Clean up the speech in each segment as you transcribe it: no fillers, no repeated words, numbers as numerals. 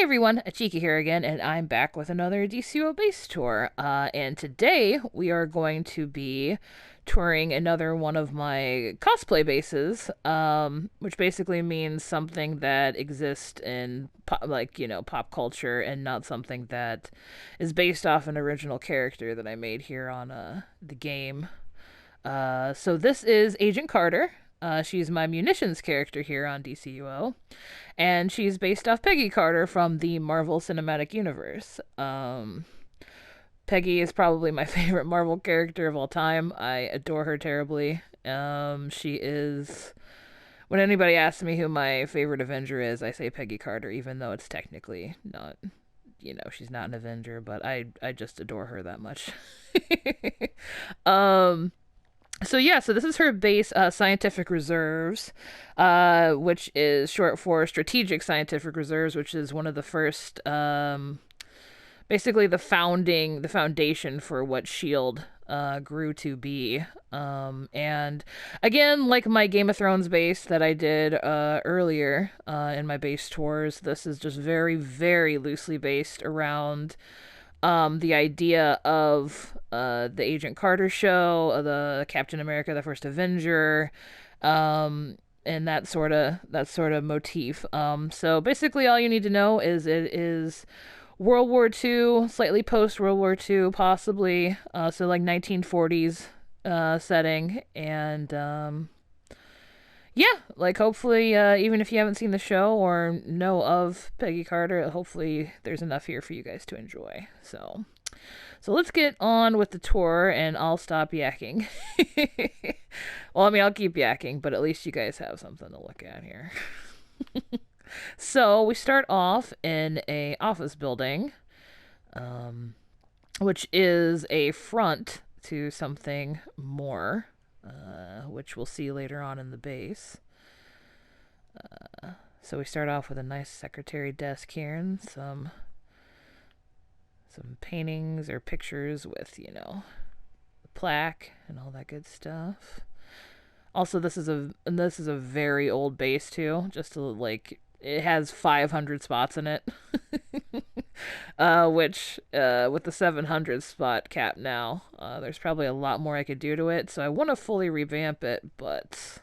Everyone, Achikah here again, and I'm back with another DCUO base tour. And today we are going to be touring another one of my cosplay bases, which basically means something that exists in pop culture and not something that is based off an original character that I made here on the game. So this is Agent Carter. She's my munitions character here on DCUO, and she's based off Peggy Carter from the Marvel Cinematic Universe. Peggy is probably my favorite Marvel character of all time. I adore her terribly. She is. When anybody asks me who my favorite Avenger is, I say Peggy Carter, even though it's technically not. She's not an Avenger, but I just adore her that much. um, so this is her base, scientific reserves, which is short for strategic scientific reserves, which is one of the first, basically the foundation for what Shield grew to be. And again, like my Game of Thrones base that I did earlier in my base tours, this is just very, very loosely based around the idea of the Agent Carter show, the Captain America, the First Avenger, and that sort of motif. So basically, all you need to know is it is World War II, slightly post World War II, possibly. So like 1940s setting, and yeah, like hopefully, even if you haven't seen the show or know of Peggy Carter, hopefully there's enough here for you guys to enjoy. So let's get on with the tour, and I'll stop yakking. Well, I mean, I'll keep yakking, but at least you guys have something to look at here. So we start off in a office building, which is a front to something more. Which we'll see later on in the base. So we start off with a nice secretary desk here and some paintings or pictures with, the plaque and all that good stuff. Also, this is a very old base too. Just to like, it has 500 spots in it, which with the 700 spot cap now, there's probably a lot more I could do to it. So I want to fully revamp it, but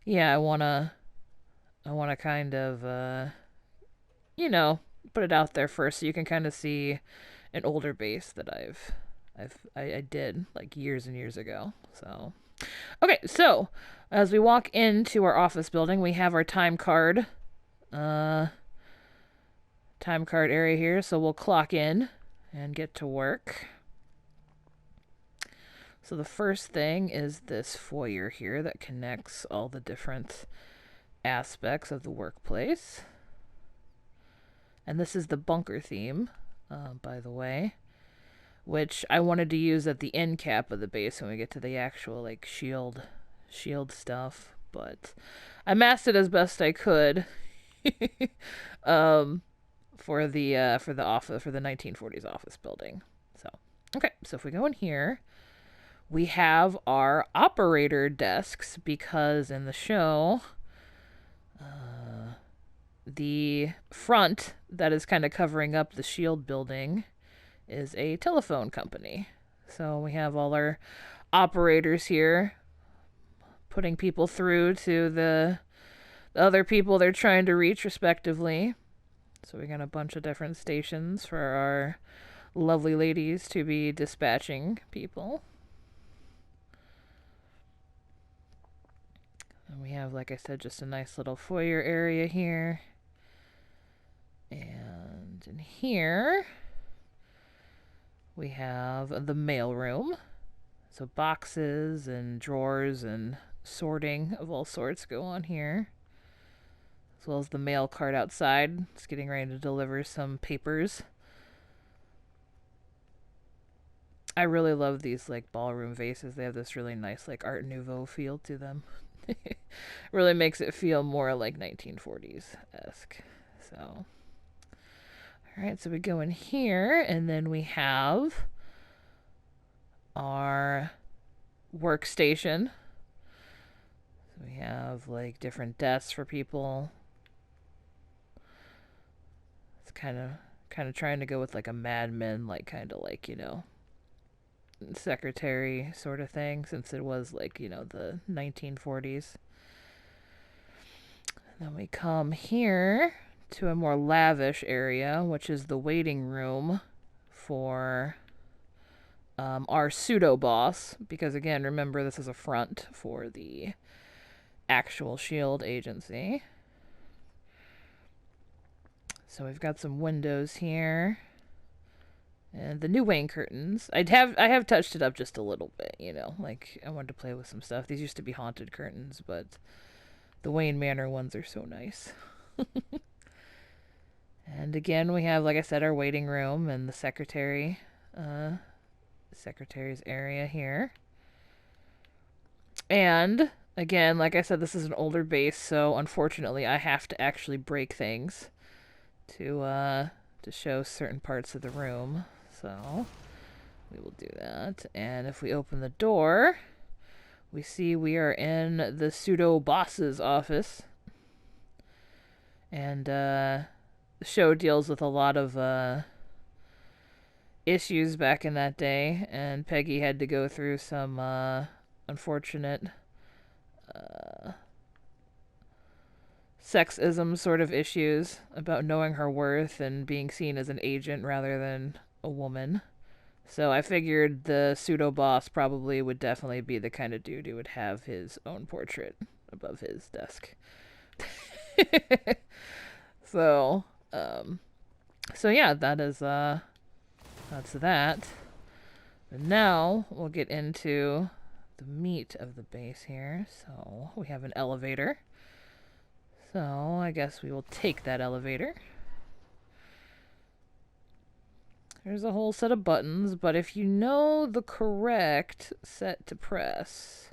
yeah, I wanna kind of put it out there first so you can kind of see an older base that I did like years and years ago. So okay, so as we walk into our office building, we have our time card area here, so we'll clock in and get to work. So the first thing is this foyer here that connects all the different aspects of the workplace. And this is the bunker theme, by the way, which I wanted to use at the end cap of the base when we get to the actual like shield stuff, but I masked it as best I could for the 1940s office building. So okay, so if we go in here, we have our operator desks, because in the show, the front that is kind of covering up the shield building is a telephone company. So we have all our operators here putting people through to the other people they're trying to reach respectively. So we got a bunch of different stations for our lovely ladies to be dispatching people. And we have, like I said, just a nice little foyer area here. And in here, we have the mail room. So boxes and drawers and sorting of all sorts go on here. As well as the mail cart outside. It's getting ready to deliver some papers. I really love these like ballroom vases. They have this really nice like Art Nouveau feel to them. Really makes it feel more like 1940s-esque. So alright, so we go in here, and then we have our workstation. So we have like different desks for people It's kind of trying to go with like a Mad Men, like kind of like, you know, secretary sort of thing, since it was like, you know, the 1940s. Then we come here to a more lavish area, which is the waiting room for our pseudo boss, because again, remember, this is a front for the actual S.H.I.E.L.D. agency. So we've got some windows here. And the new Wayne curtains. I have touched it up just a little bit, you know. Like, I wanted to play with some stuff. These used to be haunted curtains, but the Wayne Manor ones are so nice. And again, we have, like I said, our waiting room and the secretary's area here. And again, like I said, this is an older base, so unfortunately I have to actually break things to show certain parts of the room. So we will do that. And if we open the door, we see we are in the pseudo boss's office. And the show deals with a lot of issues back in that day, and Peggy had to go through some unfortunate sexism sort of issues about knowing her worth and being seen as an agent rather than a woman. So I figured the pseudo boss probably would definitely be the kind of dude who would have his own portrait above his desk. So yeah, that's that. But now we'll get into the meat of the base here. So we have an elevator. So I guess we will take that elevator. There's a whole set of buttons, but if you know the correct set to press,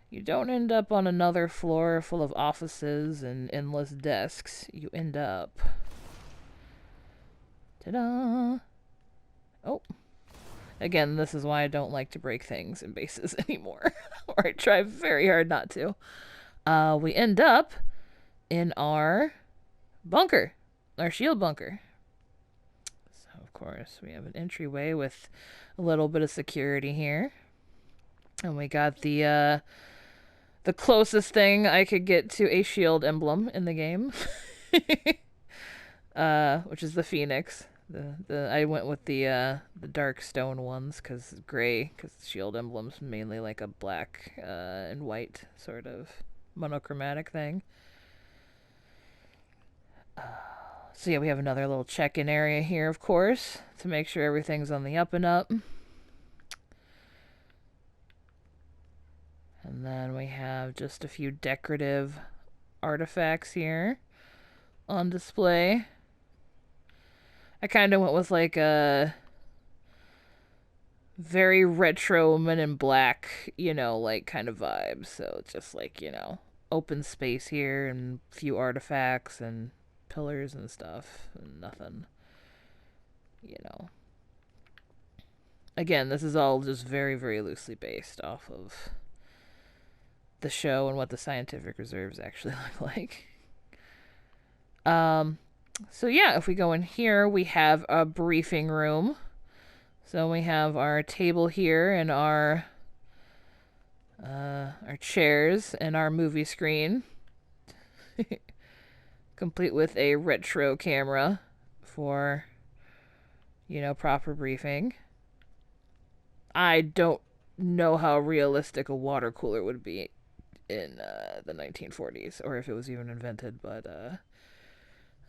you don't end up on another floor full of offices and endless desks. You end up... Ta-da! Oh. Again, this is why I don't like to break things in bases anymore. Or I try very hard not to. We end up in our bunker. Our S.H.I.E.L.D. bunker. So, of course, we have an entryway with a little bit of security here. And we got the closest thing I could get to a S.H.I.E.L.D. emblem in the game. Which is the Phoenix. I went with the dark stone ones because gray, because the S.H.I.E.L.D. emblem's mainly like a black and white sort of monochromatic thing. So yeah, we have another little check-in area here, of course, to make sure everything's on the up and up. And then we have just a few decorative artifacts here on display. I kind of went with like a very retro Men in Black, you know, like kind of vibe. So just like, you know, open space here and a few artifacts and pillars and stuff and nothing, you know. Again, this is all just very, very loosely based off of the show and what the scientific reserves actually look like. So yeah, if we go in here, we have a briefing room. So we have our table here and our chairs and our movie screen. Complete with a retro camera for, you know, proper briefing. I don't know how realistic a water cooler would be in the 1940s, or if it was even invented, but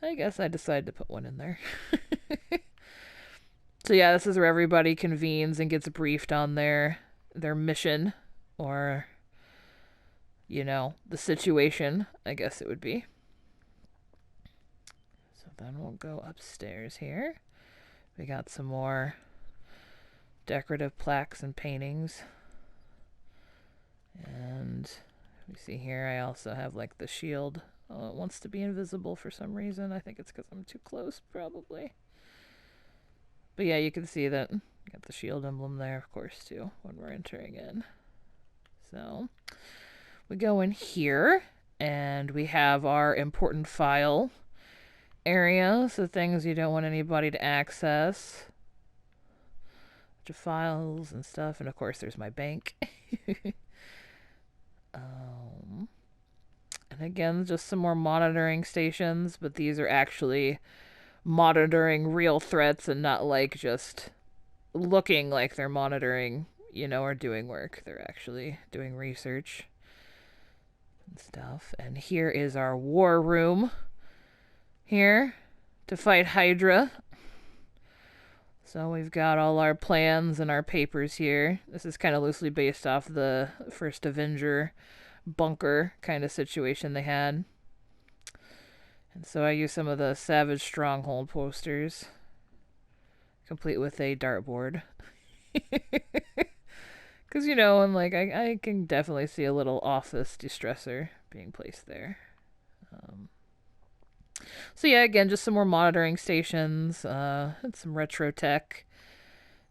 I guess I decided to put one in there. So yeah, this is where everybody convenes and gets briefed on their mission, or, you know, the situation, I guess it would be. So then we'll go upstairs here. We got some more decorative plaques and paintings. And we see here I also have like the shield. Oh, it wants to be invisible for some reason. I think it's because I'm too close, probably. But yeah, you can see that got the S.H.I.E.L.D. emblem there, of course, too, when we're entering in. So we go in here, and we have our important file area, so things you don't want anybody to access. Bunch of files and stuff, and of course there's my bank. And again, just some more monitoring stations, but these are actually monitoring real threats and not like just looking like they're monitoring, or doing work. They're actually doing research and stuff. And here is our war room here to fight H.I.D.R.A. So we've got all our plans and our papers here. This is kind of loosely based off the first Avenger bunker kind of situation they had. And so I use some of the Savage Stronghold posters, complete with a dartboard. Because, and like I can definitely see a little office distressor being placed there. So yeah, again, just some more monitoring stations, and some retro tech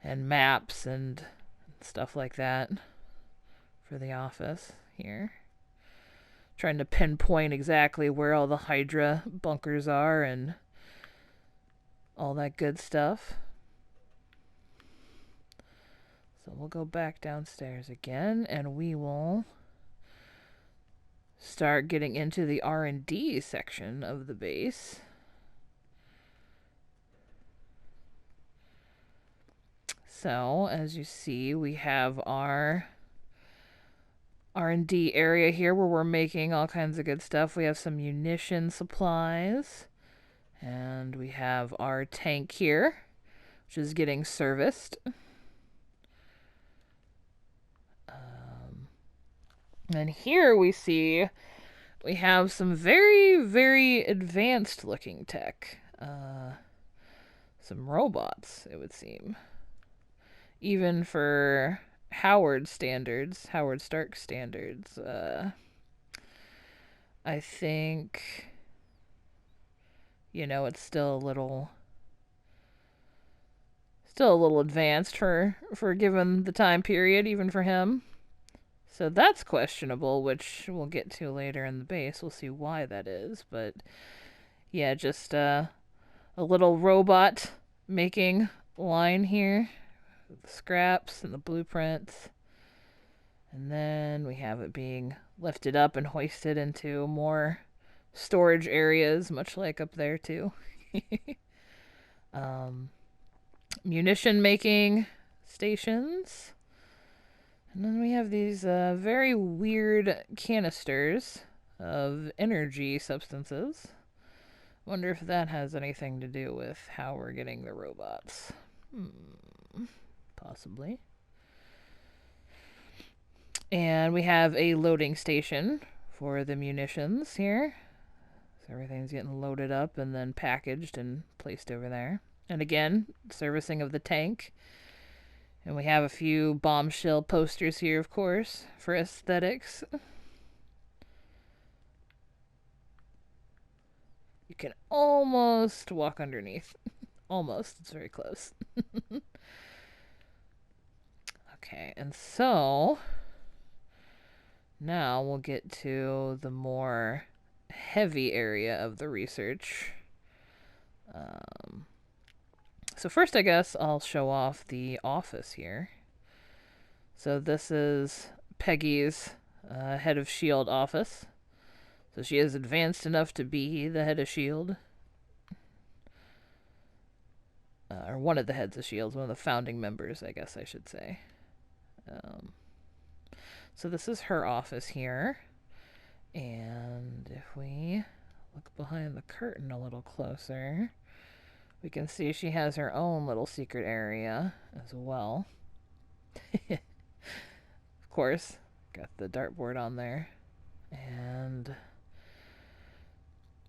and maps and stuff like that for the office here. Trying to pinpoint exactly where all the H.I.D.R.A bunkers are and all that good stuff. So we'll go back downstairs again, and we will start getting into the R&D section of the base. So, as you see, we have our R&D area here where we're making all kinds of good stuff. We have some munition supplies, and we have our tank here, which is getting serviced. And here we see we have some very, very advanced looking tech. Some robots, it would seem. Even for Howard standards, Howard Stark standards. I think, it's still a little advanced for given the time period, even for him. So that's questionable, which we'll get to later in the base. We'll see why that is. But yeah, just a little robot making line here. The scraps and the blueprints. And then we have it being lifted up and hoisted into more storage areas, much like up there too. Munition making stations. And then we have these very weird canisters of energy substances. Wonder if that has anything to do with how we're getting the robots. Possibly. And we have a loading station for the munitions here. So everything's getting loaded up and then packaged and placed over there. And again, servicing of the tank. And we have a few bombshell posters here, of course, for aesthetics. You can almost walk underneath. Almost. It's very close. Okay, and so now we'll get to the more heavy area of the research. So first, I guess, I'll show off the office here. So this is Peggy's head of S.H.I.E.L.D. office. So she is advanced enough to be the head of S.H.I.E.L.D. Or one of the heads of S.H.I.E.L.D., one of the founding members, I guess I should say. So this is her office here. And if we look behind the curtain a little closer, we can see she has her own little secret area as well. Of course, got the dartboard on there. And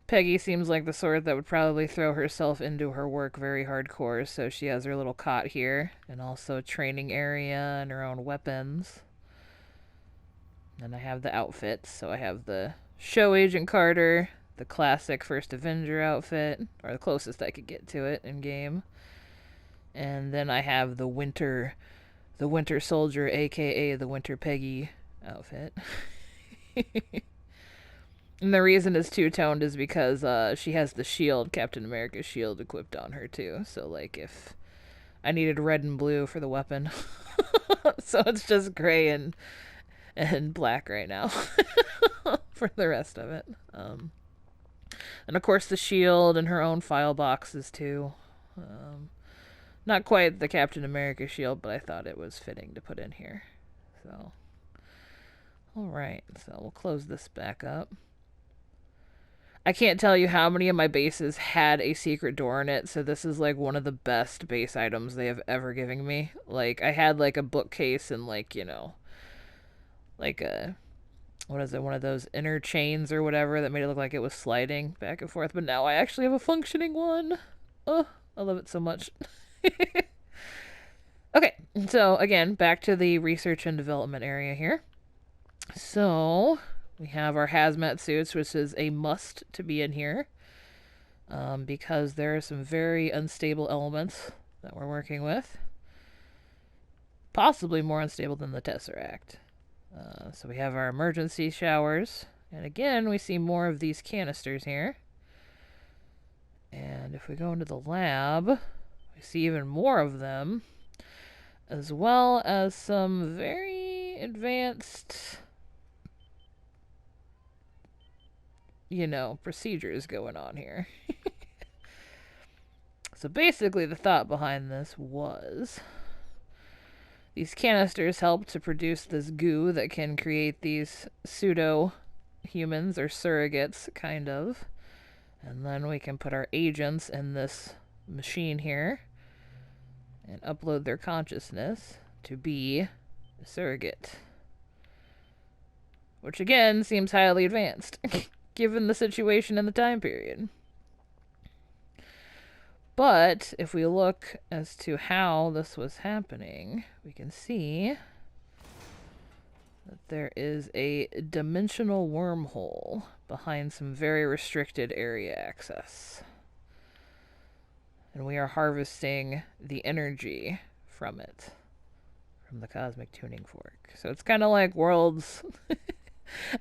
Peggy seems like the sort that would probably throw herself into her work very hardcore, so she has her little cot here, and also a training area and her own weapons. And I have the outfits, so I have the show Agent Carter, the classic First Avenger outfit, or the closest I could get to it in game. And then I have the Winter Soldier, aka the Winter Peggy outfit. And the reason it's two-toned is because she has the shield, Captain America's shield, equipped on her too. So like if I needed red and blue for the weapon, so it's just gray and black right now for the rest of it. And of course the shield and her own file boxes too. Not quite the Captain America shield, but I thought it was fitting to put in here. So, alright, so we'll close this back up. I can't tell you how many of my bases had a secret door in it, so this is like one of the best base items they have ever given me. Like, I had like a bookcase and like, you know, like a, what is it, one of those inner chains or whatever that made it look like it was sliding back and forth, but now I actually have a functioning one. Oh, I love it so much. Okay, so again, back to the research and development area here. So, we have our hazmat suits, which is a must to be in here, because there are some very unstable elements that we're working with. Possibly more unstable than the Tesseract. So we have our emergency showers, and again, we see more of these canisters here. And if we go into the lab, we see even more of them, as well as some very advanced, you know, procedures going on here. So basically the thought behind this was these canisters help to produce this goo that can create these pseudo humans or surrogates, kind of. And then we can put our agents in this machine here and upload their consciousness to be a surrogate. Which again seems highly advanced, given the situation and the time period. But if we look as to how this was happening, we can see that there is a dimensional wormhole behind some very restricted area access. And we are harvesting the energy from it, from the cosmic tuning fork. So it's kind of like Worlds.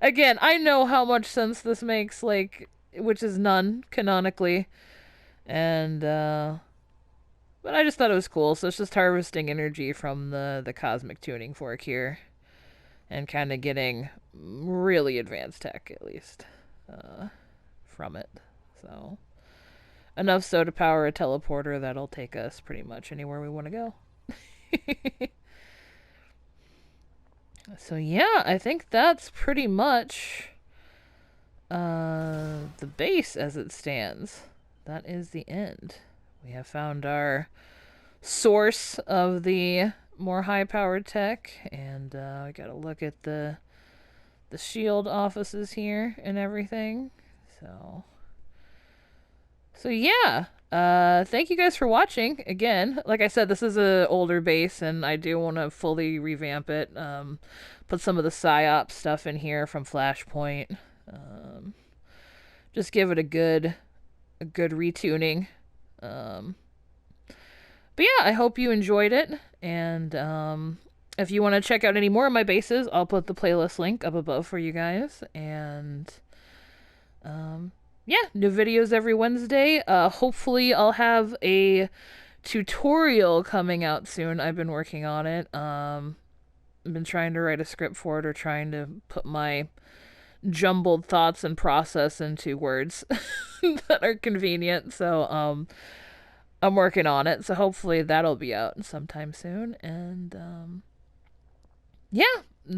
Again, I know how much sense this makes, like, which is none, canonically. And, but I just thought it was cool. So it's just harvesting energy from the cosmic tuning fork here. And kind of getting really advanced tech, at least, from it. So, enough so to power a teleporter that'll take us pretty much anywhere we want to go. So yeah, I think that's pretty much the base as it stands. That is the end. We have found our source of the more high-powered tech, and we gotta look at the S.H.I.E.L.D. offices here and everything. So yeah. Thank you guys for watching. Again, like I said, this is an older base, and I do want to fully revamp it. Put some of the PSYOP stuff in here from Flashpoint. Just give it a good retuning. But yeah, I hope you enjoyed it. And if you want to check out any more of my bases, I'll put the playlist link up above for you guys. And yeah, new videos every Wednesday. Hopefully I'll have a tutorial coming out soon. I've been working on it. I've been trying to write a script for it, or trying to put my jumbled thoughts and process into words that are convenient. So I'm working on it. So hopefully that'll be out sometime soon. And yeah.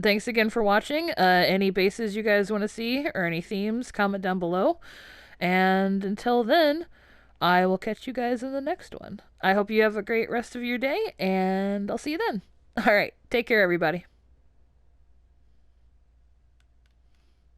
Thanks again for watching. Any bases you guys want to see or any themes, comment down below. And until then, I will catch you guys in the next one. I hope you have a great rest of your day, and I'll see you then. All right, take care, everybody.